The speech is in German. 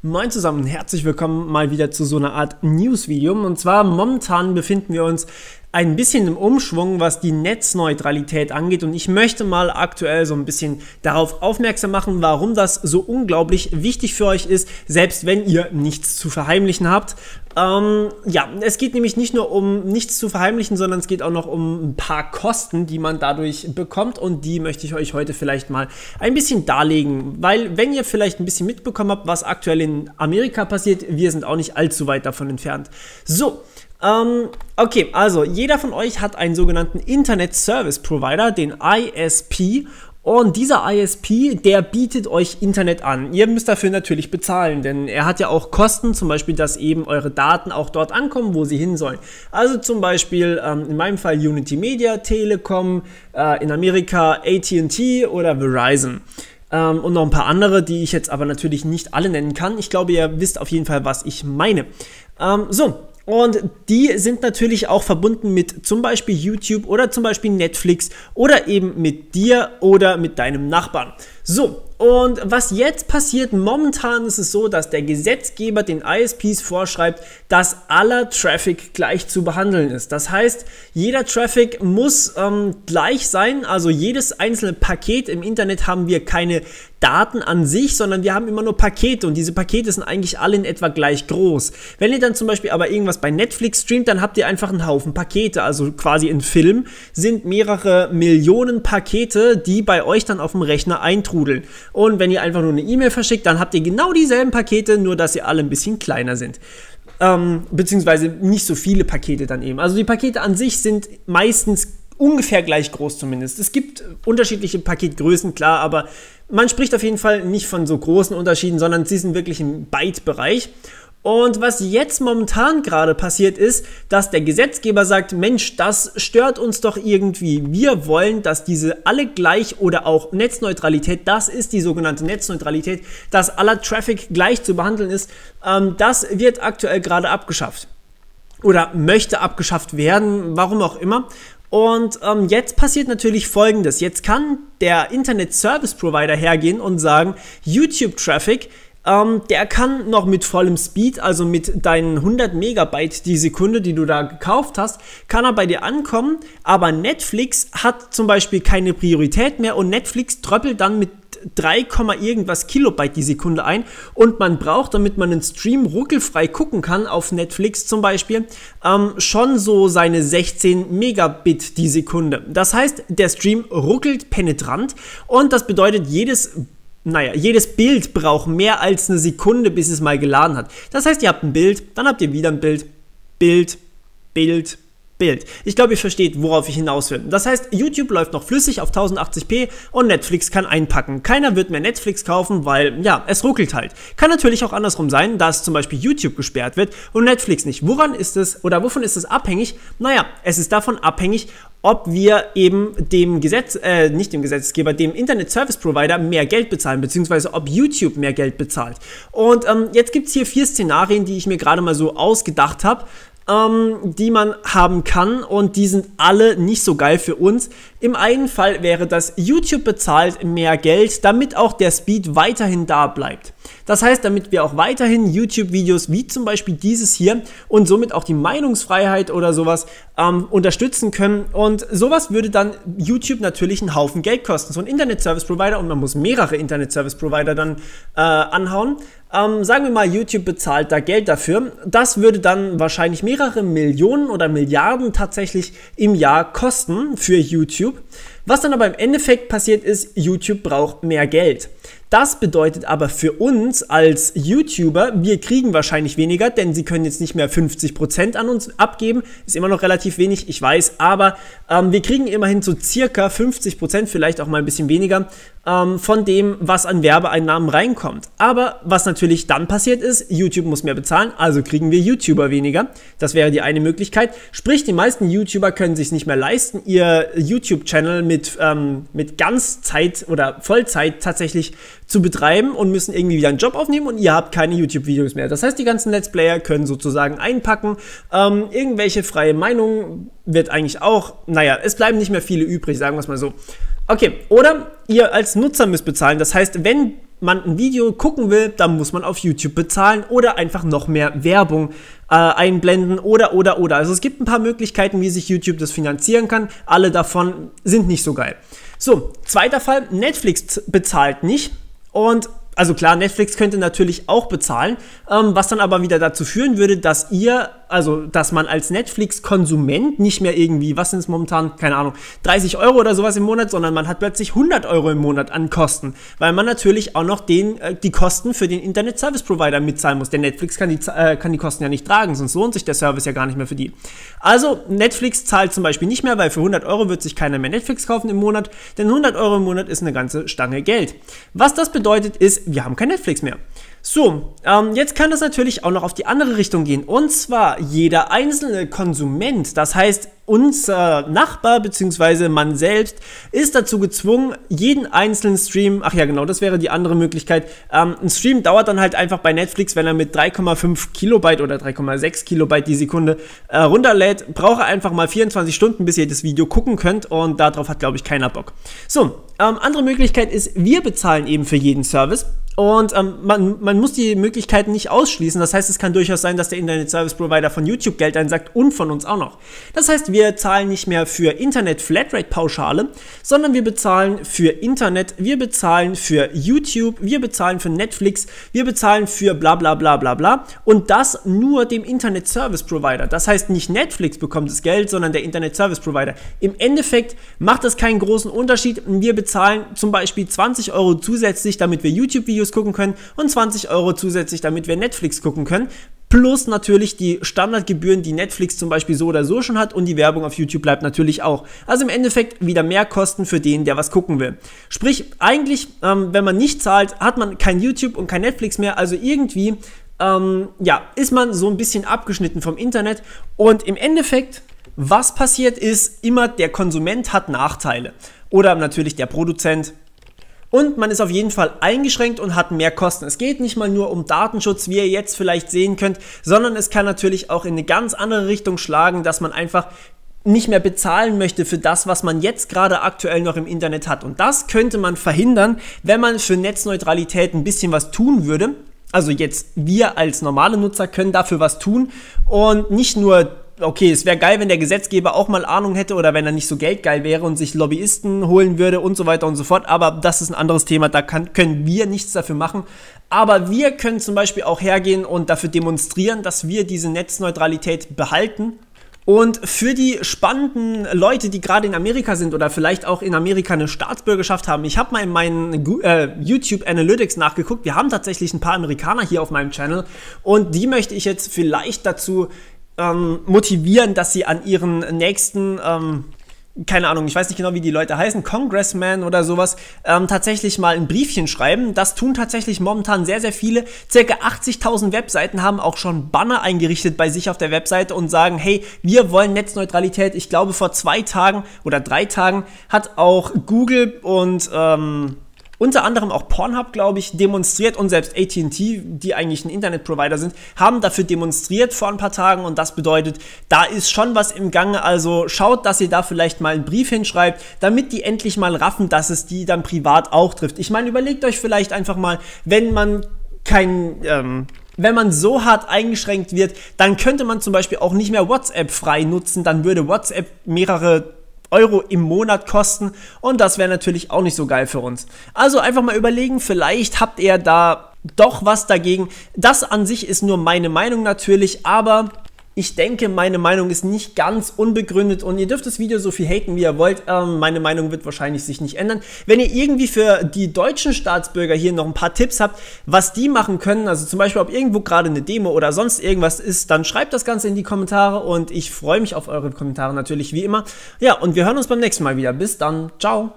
Moin zusammen und herzlich willkommen mal wieder zu so einer Art News-Video. Und zwar momentan befinden wir uns ein bisschen im Umschwung, was die Netzneutralität angeht, und ich möchte mal aktuell so ein bisschen darauf aufmerksam machen, warum das so unglaublich wichtig für euch ist, selbst wenn ihr nichts zu verheimlichen habt. Ja, es geht nämlich nicht nur um nichts zu verheimlichen, sondern es geht auch noch um ein paar Kosten, die man dadurch bekommt, und die möchte ich euch heute vielleicht mal ein bisschen darlegen, weil wenn ihr vielleicht ein bisschen mitbekommen habt, was aktuell in Amerika passiert, wir sind auch nicht allzu weit davon entfernt. So, okay, also jeder von euch hat einen sogenannten Internet Service Provider, den ISP, und dieser ISP, der bietet euch Internet an. Ihr müsst dafür natürlich bezahlen, denn er hat ja auch Kosten, zum Beispiel, dass eben eure Daten auch dort ankommen, wo sie hin sollen. Also zum Beispiel in meinem Fall Unity Media, Telekom, in Amerika AT&T oder Verizon. Und noch ein paar andere, die ich jetzt aber natürlich nicht alle nennen kann. Ich glaube, ihr wisst auf jeden Fall, was ich meine. Und die sind natürlich auch verbunden mit zum Beispiel YouTube oder zum Beispiel Netflix oder eben mit dir oder mit deinem Nachbarn. So, und was jetzt passiert, momentan ist es so, dass der Gesetzgeber den ISPs vorschreibt, dass aller Traffic gleich zu behandeln ist. Das heißt, jeder Traffic muss gleich sein, also jedes einzelne Paket im Internet haben wir keine Daten an sich, sondern wir haben immer nur Pakete, und diese Pakete sind eigentlich alle in etwa gleich groß. Wenn ihr dann zum Beispiel aber irgendwas bei Netflix streamt, dann habt ihr einfach einen Haufen Pakete, also quasi in Film sind mehrere Millionen Pakete, die bei euch dann auf dem Rechner eintrudeln. Und wenn ihr einfach nur eine E-Mail verschickt, dann habt ihr genau dieselben Pakete, nur dass sie alle ein bisschen kleiner sind. Beziehungsweise nicht so viele Pakete dann eben. Also die Pakete an sich sind meistens ungefähr gleich groß zumindest. Es gibt unterschiedliche Paketgrößen, klar, aber man spricht auf jeden Fall nicht von so großen Unterschieden, sondern sie sind wirklich im Byte-Bereich. Und was jetzt momentan gerade passiert ist, dass der Gesetzgeber sagt, Mensch, das stört uns doch irgendwie. Wir wollen, dass diese alle gleich oder auch Netzneutralität, das ist die sogenannte Netzneutralität, dass aller Traffic gleich zu behandeln ist, das wird aktuell gerade abgeschafft. Oder möchte abgeschafft werden, warum auch immer. Und jetzt passiert natürlich Folgendes. Jetzt kann der Internet Service Provider hergehen und sagen, YouTube-Traffic, der kann noch mit vollem Speed, also mit deinen 100 Megabyte die Sekunde, die du da gekauft hast, kann er bei dir ankommen, aber Netflix hat zum Beispiel keine Priorität mehr, und Netflix tröppelt dann mit 3, irgendwas Kilobyte die Sekunde ein, und man braucht, damit man einen Stream ruckelfrei gucken kann auf Netflix zum Beispiel, schon so seine 16 Megabit die Sekunde. Das heißt, der Stream ruckelt penetrant, und das bedeutet, jedes Bild braucht mehr als eine Sekunde, bis es mal geladen hat. Das heißt, ihr habt ein Bild, dann habt ihr wieder ein Bild, Bild, Bild, Bild. Ich glaube, ihr versteht, worauf ich hinaus will. Das heißt, YouTube läuft noch flüssig auf 1080p und Netflix kann einpacken. Keiner wird mehr Netflix kaufen, weil, ja, es ruckelt halt. Kann natürlich auch andersrum sein, dass zum Beispiel YouTube gesperrt wird und Netflix nicht. Woran ist es oder wovon ist es abhängig? Naja, es ist davon abhängig, ob wir eben dem Gesetzgeber, dem Internet Service Provider mehr Geld bezahlen, beziehungsweise ob YouTube mehr Geld bezahlt. Und jetzt gibt es hier 4 Szenarien, die ich mir gerade mal so ausgedacht habe, die man haben kann, und die sind alle nicht so geil für uns. Im einen Fall wäre das, YouTube bezahlt mehr Geld, damit auch der Speed weiterhin da bleibt. Das heißt, damit wir auch weiterhin YouTube-Videos wie zum Beispiel dieses hier und somit auch die Meinungsfreiheit oder sowas unterstützen können, und sowas würde dann YouTube natürlich einen Haufen Geld kosten. So ein Internet-Service-Provider, und man muss mehrere Internet-Service-Provider dann anhauen. Sagen wir mal, YouTube bezahlt da Geld dafür. Das würde dann wahrscheinlich mehrere Millionen oder Milliarden tatsächlich im Jahr kosten für YouTube. Was dann aber im Endeffekt passiert ist, YouTube braucht mehr Geld. Das bedeutet aber für uns als YouTuber, wir kriegen wahrscheinlich weniger, denn sie können jetzt nicht mehr 50% an uns abgeben. Ist immer noch relativ wenig, ich weiß, aber wir kriegen immerhin so circa 50%, vielleicht auch mal ein bisschen weniger, von dem, was an Werbeeinnahmen reinkommt. Aber was natürlich dann passiert ist, YouTube muss mehr bezahlen, also kriegen wir YouTuber weniger. Das wäre die eine Möglichkeit. Sprich, die meisten YouTuber können sich nicht mehr leisten, ihr YouTube-Channel mit Ganzzeit oder Vollzeit tatsächlich zu betreiben, und müssen irgendwie wieder einen Job aufnehmen, und ihr habt keine YouTube-Videos mehr. Das heißt, die ganzen Let's Player können sozusagen einpacken. Irgendwelche freie Meinungen wird eigentlich auch, naja, es bleiben nicht mehr viele übrig, sagen wir es mal so. Okay, oder ihr als Nutzer müsst bezahlen. Das heißt, wenn man ein Video gucken will, dann muss man auf YouTube bezahlen oder einfach noch mehr Werbung einblenden oder. Also es gibt ein paar Möglichkeiten, wie sich YouTube das finanzieren kann. Alle davon sind nicht so geil. So, zweiter Fall, Netflix bezahlt nicht und also klar, Netflix könnte natürlich auch bezahlen, was dann aber wieder dazu führen würde, dass man als Netflix-Konsument nicht mehr irgendwie, was sind es momentan, keine Ahnung, 30 € oder sowas im Monat, sondern man hat plötzlich 100 € im Monat an Kosten, weil man natürlich auch noch die Kosten für den Internet-Service-Provider mitzahlen muss. Denn Netflix kann die Kosten ja nicht tragen, sonst lohnt sich der Service ja gar nicht mehr für die. Also Netflix zahlt zum Beispiel nicht mehr, weil für 100 € wird sich keiner mehr Netflix kaufen im Monat, denn 100 € im Monat ist eine ganze Stange Geld. Was das bedeutet ist, wir haben kein Netflix mehr. So, jetzt kann das natürlich auch noch auf die andere Richtung gehen. Und zwar jeder einzelne Konsument, das heißt unser Nachbar bzw. man selbst, ist dazu gezwungen, jeden einzelnen Stream, ach ja genau, das wäre die andere Möglichkeit, ein Stream dauert dann halt einfach bei Netflix, wenn er mit 3,5 Kilobyte oder 3,6 Kilobyte die Sekunde runterlädt, braucht er einfach mal 24 Stunden, bis ihr das Video gucken könnt und darauf hat, glaube ich, keiner Bock. So, andere Möglichkeit ist, wir bezahlen eben für jeden Service. Und man muss die Möglichkeiten nicht ausschließen. Das heißt, es kann durchaus sein, dass der Internet-Service-Provider von YouTube Geld einsackt und von uns auch noch. Das heißt, wir zahlen nicht mehr für Internet-Flatrate-Pauschale, sondern wir bezahlen für Internet, wir bezahlen für YouTube, wir bezahlen für Netflix, wir bezahlen für bla bla bla bla bla. Und das nur dem Internet-Service-Provider. Das heißt, nicht Netflix bekommt das Geld, sondern der Internet-Service-Provider. Im Endeffekt macht das keinen großen Unterschied. Wir bezahlen zum Beispiel 20 € zusätzlich, damit wir YouTube-Videos gucken können und 20 € zusätzlich, damit wir Netflix gucken können. Plus natürlich die Standardgebühren, die Netflix zum Beispiel so oder so schon hat und die Werbung auf YouTube bleibt natürlich auch. Also im Endeffekt wieder mehr Kosten für den, der was gucken will. Sprich, eigentlich, wenn man nicht zahlt, hat man kein YouTube und kein Netflix mehr. Also irgendwie, ist man so ein bisschen abgeschnitten vom Internet. Und im Endeffekt, was passiert ist, immer der Konsument hat Nachteile. Oder natürlich der Produzent. Und man ist auf jeden Fall eingeschränkt und hat mehr Kosten. Es geht nicht mal nur um Datenschutz, wie ihr jetzt vielleicht sehen könnt, sondern es kann natürlich auch in eine ganz andere Richtung schlagen, dass man einfach nicht mehr bezahlen möchte für das, was man jetzt gerade aktuell noch im Internet hat. Und das könnte man verhindern, wenn man für Netzneutralität ein bisschen was tun würde. Also jetzt wir als normale Nutzer können dafür was tun und nicht nur, okay, es wäre geil, wenn der Gesetzgeber auch mal Ahnung hätte oder wenn er nicht so geldgeil wäre und sich Lobbyisten holen würde und so weiter und so fort, aber das ist ein anderes Thema, da können wir nichts dafür machen, aber wir können zum Beispiel auch hergehen und dafür demonstrieren, dass wir diese Netzneutralität behalten. Und für die spannenden Leute, die gerade in Amerika sind oder vielleicht auch in Amerika eine Staatsbürgerschaft haben, ich habe mal in meinen YouTube Analytics nachgeguckt, wir haben tatsächlich ein paar Amerikaner hier auf meinem Channel und die möchte ich jetzt vielleicht dazu motivieren, dass sie an ihren nächsten, keine Ahnung, ich weiß nicht genau, wie die Leute heißen, Congressman oder sowas, tatsächlich mal ein Briefchen schreiben. Das tun tatsächlich momentan sehr, sehr viele. Circa 80.000 Webseiten haben auch schon Banner eingerichtet bei sich auf der Webseite und sagen, hey, wir wollen Netzneutralität. Ich glaube, vor 2 Tagen oder 3 Tagen hat auch Google und unter anderem auch Pornhub, glaube ich, demonstriert und selbst AT&T, die eigentlich ein Internetprovider sind, haben dafür demonstriert vor ein paar Tagen und das bedeutet, da ist schon was im Gange, also schaut, dass ihr da vielleicht mal einen Brief hinschreibt, damit die endlich mal raffen, dass es die dann privat auch trifft. Ich meine, überlegt euch vielleicht einfach mal, wenn man wenn man so hart eingeschränkt wird, dann könnte man zum Beispiel auch nicht mehr WhatsApp frei nutzen, dann würde WhatsApp mehrere Euro im Monat kosten und das wäre natürlich auch nicht so geil für uns. Also einfach mal überlegen, vielleicht habt ihr da doch was dagegen. Das an sich ist nur meine Meinung natürlich, aber ich denke, meine Meinung ist nicht ganz unbegründet und ihr dürft das Video so viel haten, wie ihr wollt. Meine Meinung wird wahrscheinlich sich nicht ändern. Wenn ihr irgendwie für die deutschen Staatsbürger hier noch ein paar Tipps habt, was die machen können, also zum Beispiel, ob irgendwo gerade eine Demo oder sonst irgendwas ist, dann schreibt das Ganze in die Kommentare und ich freue mich auf eure Kommentare natürlich wie immer. Ja, und wir hören uns beim nächsten Mal wieder. Bis dann. Ciao.